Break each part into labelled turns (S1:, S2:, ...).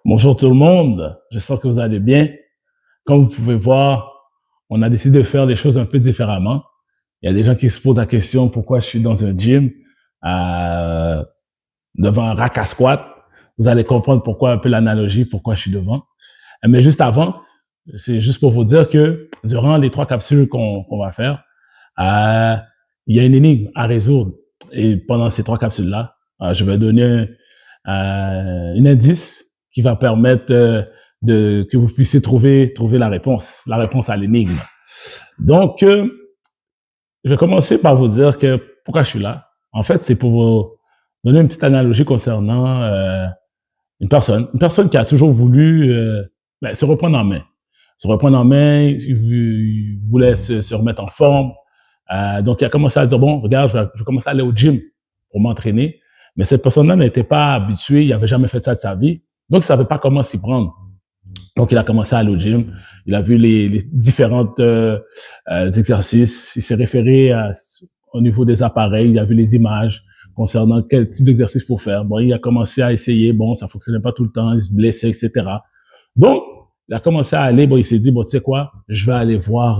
S1: Bonjour tout le monde, j'espère que vous allez bien. Comme vous pouvez voir, on a décidé de faire les choses un peu différemment. Il y a des gens qui se posent la question pourquoi je suis dans un gym euh, devant un rack à squat. Vous allez comprendre pourquoi un peu l'analogie, pourquoi je suis devant. Mais juste avant, c'est juste pour vous dire que durant les 3 capsules qu'on va faire, euh, il y a une énigme à résoudre. Et pendant ces 3 capsules-là, je vais donner un indice qui va permettre que vous puissiez trouver la réponse à l'énigme. Donc, je vais commencer par vous dire que pourquoi je suis là. En fait, c'est pour vous donner une petite analogie concernant une personne qui a toujours voulu se reprendre en main. Il voulait se remettre en forme. Donc, il a commencé à dire, bon, regarde, je vais commencer à aller au gym pour m'entraîner. Mais cette personne-là n'était pas habituée, il n'avait jamais fait ça de sa vie. Donc, il ne savait pas comment s'y prendre. Donc, il a commencé à aller au gym. Il a vu les différents exercices. Il s'est référé au niveau des appareils. Il a vu les images concernant quel type d'exercice il faut faire. Bon, il a commencé à essayer. Bon, ça fonctionnait pas tout le temps. Il se blessait, etc. Donc, il a commencé à aller. Bon, il s'est dit, bon, tu sais quoi, je vais aller voir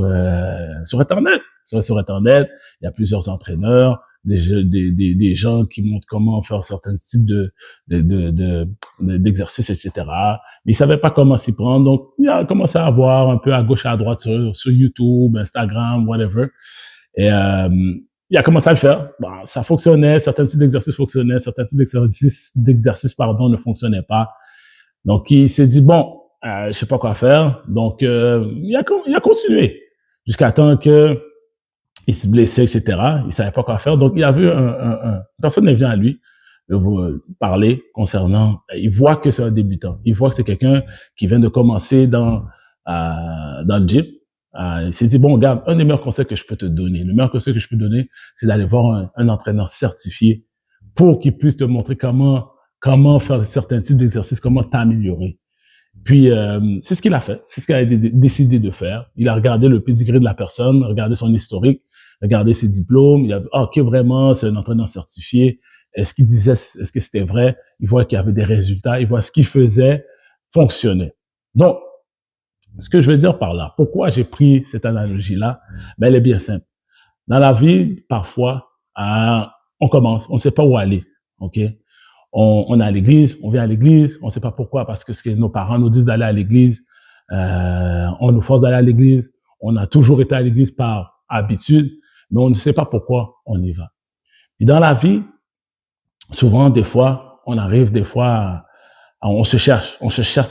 S1: sur Internet. Sur Internet, il y a plusieurs entraîneurs, des gens qui montrent comment faire certains types d'exercices, etc. Mais il savait pas comment s'y prendre. Donc, il a commencé à voir un peu à gauche, à droite sur YouTube, Instagram, whatever. Et il a commencé à le faire. Bon, ça fonctionnait. Certains types d'exercices fonctionnaient. Certains types d'exercices, ne fonctionnaient pas. Donc, il s'est dit, bon, je sais pas quoi faire. Donc, il a continué jusqu'à temps que il se blessait, etc. Il savait pas quoi faire. Donc, il a vu personne ne vient à lui vous parler concernant. Il voit que c'est un débutant. Il voit que c'est quelqu'un qui vient de commencer dans le gym. Il s'est dit, bon, regarde, un des meilleurs conseils que je peux te donner, le meilleur conseil que je peux te donner, c'est d'aller voir un entraîneur certifié pour qu'il puisse te montrer comment faire certains types d'exercices, comment t'améliorer. Puis, c'est ce qu'il a fait. C'est ce qu'il a décidé de faire. Il a regardé le pedigree de la personne, regardé son historique, regardé ses diplômes. Il a vu, ok, vraiment, c'est un entraîneur certifié. Est-ce que c'était vrai? Il voit qu'il y avait des résultats. Il voit ce qu'il faisait fonctionnait. Donc, ce que je veux dire par là, pourquoi j'ai pris cette analogie-là? Ben, elle est bien simple. Dans la vie, parfois, on commence, on ne sait pas où aller. OK? On est à l'église, on vient à l'église, on ne sait pas pourquoi, parce que ce que nos parents nous disent d'aller à l'église, on nous force d'aller à l'église, on a toujours été à l'église par habitude, mais on ne sait pas pourquoi on y va. Et dans la vie, souvent, des fois, on se cherche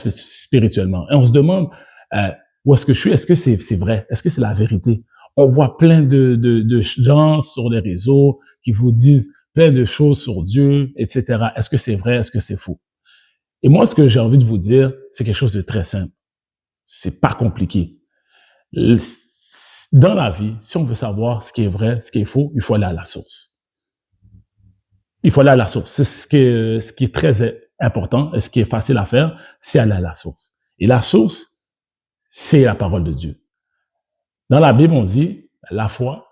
S1: spirituellement, et on se demande où est-ce que je suis, est-ce que c'est vrai, est-ce que c'est la vérité? On voit plein de gens sur les réseaux qui vous disent plein de choses sur Dieu, etc. Est-ce que c'est vrai? Est-ce que c'est faux? Et moi, ce que j'ai envie de vous dire, c'est quelque chose de très simple. C'est pas compliqué. Dans la vie, si on veut savoir ce qui est vrai, ce qui est faux, il faut aller à la source. Il faut aller à la source. C'est ce qui est très important et ce qui est facile à faire, c'est aller à la source. Et la source, c'est la parole de Dieu. Dans la Bible, on dit, la foi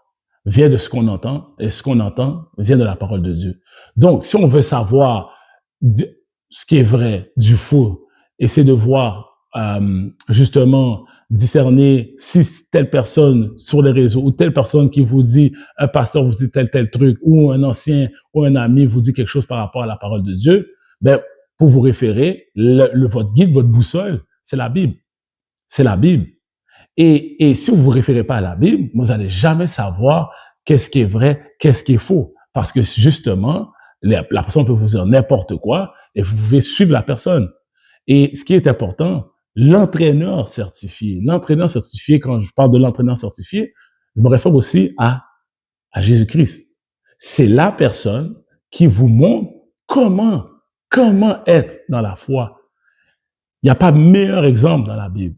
S1: vient de ce qu'on entend, et ce qu'on entend vient de la parole de Dieu. Donc, si on veut savoir ce qui est vrai du faux, essayer de voir justement discerner si telle personne sur les réseaux ou telle personne qui vous dit, un pasteur vous dit tel truc, ou un ancien ou un ami vous dit quelque chose par rapport à la parole de Dieu, ben, pour vous référer, votre guide, votre boussole, c'est la Bible. C'est la Bible. Et si vous vous référez pas à la Bible, vous n'allez jamais savoir qu'est-ce qui est vrai, qu'est-ce qui est faux. Parce que justement, la personne peut vous dire n'importe quoi et vous pouvez suivre la personne. Et ce qui est important, l'entraîneur certifié, quand je parle de l'entraîneur certifié, je me réfère aussi à Jésus-Christ. C'est la personne qui vous montre comment être dans la foi. Il n'y a pas meilleur exemple dans la Bible.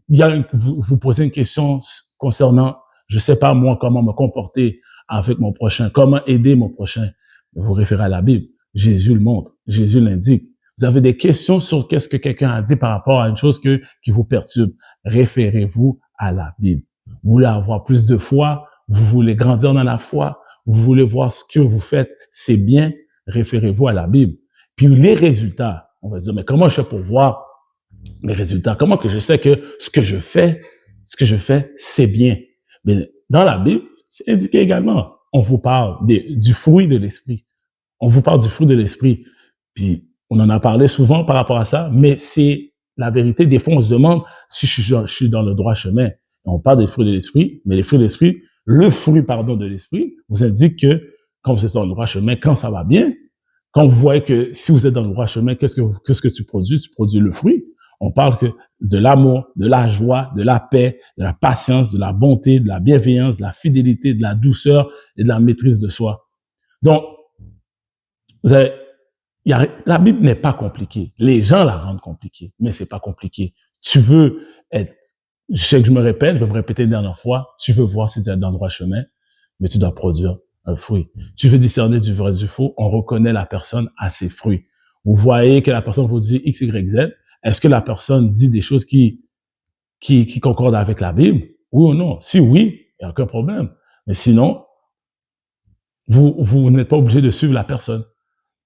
S1: Vous posez une question concernant, je sais pas moi, comment me comporter avec mon prochain, comment aider mon prochain. Vous référez à la Bible. Jésus le montre. Jésus l'indique. Vous avez des questions sur qu'est-ce que quelqu'un a dit par rapport à une chose qui vous perturbe. Référez-vous à la Bible. Vous voulez avoir plus de foi, vous voulez grandir dans la foi, vous voulez voir ce que vous faites, c'est bien, référez-vous à la Bible. Puis les résultats, on va dire, mais comment je fais pour voir mes résultats? Comment que je sais que ce que je fais, c'est bien? Mais dans la Bible, c'est indiqué également. On vous parle du fruit de l'esprit. On vous parle du fruit de l'esprit. Puis, on en a parlé souvent par rapport à ça, mais c'est la vérité. Des fois, on se demande si je suis dans le droit chemin. On parle des fruits de l'esprit, mais les fruits de l'esprit, le fruit, pardon, de l'esprit vous indique que quand vous êtes dans le droit chemin, quand ça va bien, quand vous voyez que si vous êtes dans le droit chemin, qu'est-ce que tu produis? Tu produis le fruit. On parle que de l'amour, de la joie, de la paix, de la patience, de la bonté, de la bienveillance, de la fidélité, de la douceur et de la maîtrise de soi. Donc, vous avez, la Bible n'est pas compliquée. Les gens la rendent compliquée, mais c'est pas compliqué. Tu veux être, je sais que je me répète, je vais me répéter une dernière fois, tu veux voir si tu es dans le droit chemin, mais tu dois produire un fruit. Tu veux discerner du vrai du faux, on reconnaît la personne à ses fruits. Vous voyez que la personne vous dit X, Y, Z, est-ce que la personne dit des choses qui concordent avec la Bible? Oui ou non? Si oui, il n'y a aucun problème. Mais sinon, vous n'êtes pas obligé de suivre la personne.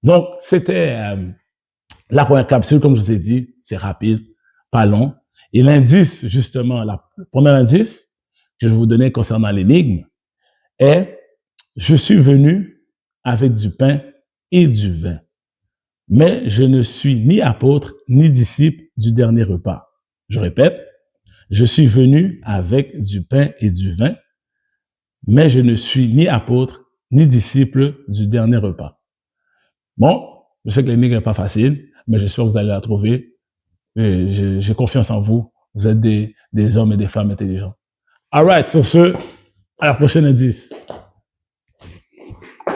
S1: Donc, c'était la première capsule, comme je vous ai dit, c'est rapide, pas long. Et l'indice, justement, le premier indice que je vais vous donner concernant l'énigme est « Je suis venu avec du pain et du vin, mais je ne suis ni apôtre ni disciple du dernier repas. » Je répète, « Je suis venu avec du pain et du vin, mais je ne suis ni apôtre ni disciple du dernier repas. » Bon, je sais que l'énigme n'est pas facile, mais j'espère que vous allez la trouver. J'ai confiance en vous. Vous êtes des hommes et des femmes intelligents. All right, sur ce, à la prochaine indice.